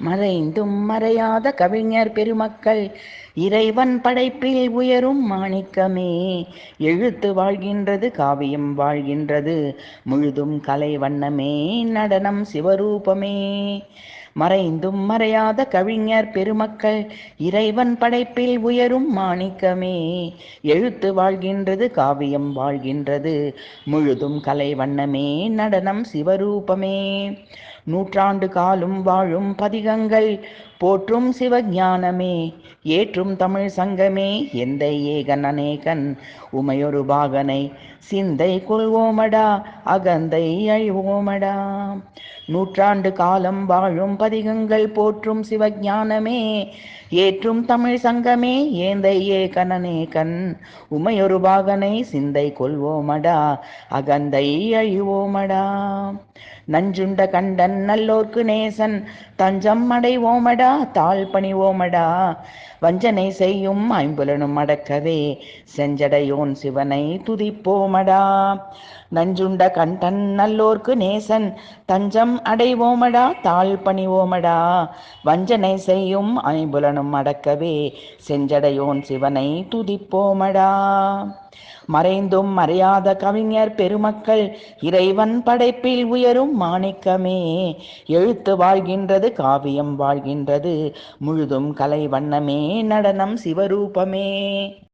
மறைந்தும் மறையாத கவிஞர் பெருமக்கள் இறைவன் படைப்பில் உயரும் மாணிக்கமே. எழுத்து வாழ்கின்றது, காவியம் வாழ்கின்றது, முழுதும் கலை வண்ணமே, நடனம் சிவரூபமே. மறைந்தும் மறையாத கவிஞர் பெருமக்கள் இறைவன் படைப்பில் உயரும் மாணிக்கமே. எழுத்து வாழ்கின்றது, காவியம் வாழ்கின்றது, முழுதும் கலை வண்ணமே, நடனம் சிவரூபமே. நூற்றாண்டு காலும் வாழும் பதிகங்கள் போற்றும் சிவஞானமே, ஏற்றும் தமிழ் சங்கமே. எந்தை ஏகன் அநேகன் உமையொரு பாகனை சிந்தை கொள்வோமடா, அகந்தை அழிவோமடா. நூற்றாண்டு காலம் வாழும் பதிகங்கள் போற்றும் சிவஞானமே, ஏற்றும் தமிழ் சங்கமே. ஏந்தை ஏகன் அநேகன் உமையொரு பாகனை சிந்தை கொள்வோமடா, அகந்தை அழிவோமடா. நஞ்சுண்ட கண்டன் நல்லோர்க்கு நேசன் தஞ்சம் அடைவோமடா, தாழ் பணிவோமடா. வஞ்சனை செய்யும் ஐம்புலனும் அடக்கவே செஞ்சடையோன் சிவனை துதிப்போமடா. நஞ்சுண்ட கண்டன் நல்லோர்க்கு நேசன் தஞ்சம் அடைவோமடா, தாழ் பணிவோமடா. வஞ்சனை செய்யும் ஐம்புலனும் அடக்கவே செஞ்சடையோன் சிவனை துதிப்போமடா. மறைந்தும் மறையாத கவிஞர் பெருமக்கள் இறைவன் படைப்பில் உயரும் மாணிக்கமே. எழுத்து வாழ்கின்றது, காவியம் வாழ்கின்றது, முழுதும் கலை வண்ணமே, நடனம் சிவரூபமே.